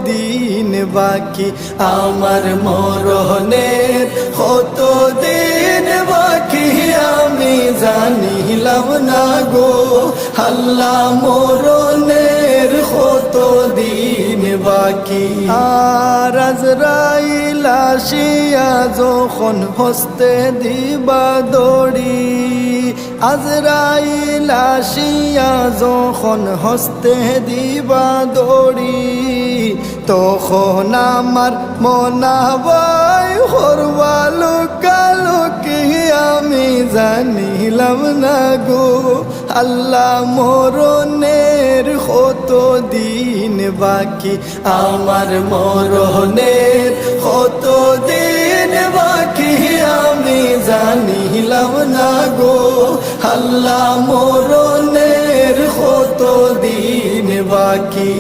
দিন বাকি, আমার মরণের কত দিন বাকি, আমি জানিলাম না গো আল্লাহ মরণের কত দিন বাকি। আর আজরাইল আসিয়া যখন হস্তে দিবা দড়ি, আজরাইল আসিয়া যখন হস্তে দিবা দড়ি, তখন আমার মনাবাই হরবা লোকালোকি, আমি জানিলাম না গো আল্লাহ মরণের কত দিন বাকি, আমার মরণের কত দিন বাকি, আমি জানিলাম না গো আল্লাহ মরণের কত দিন বাকি।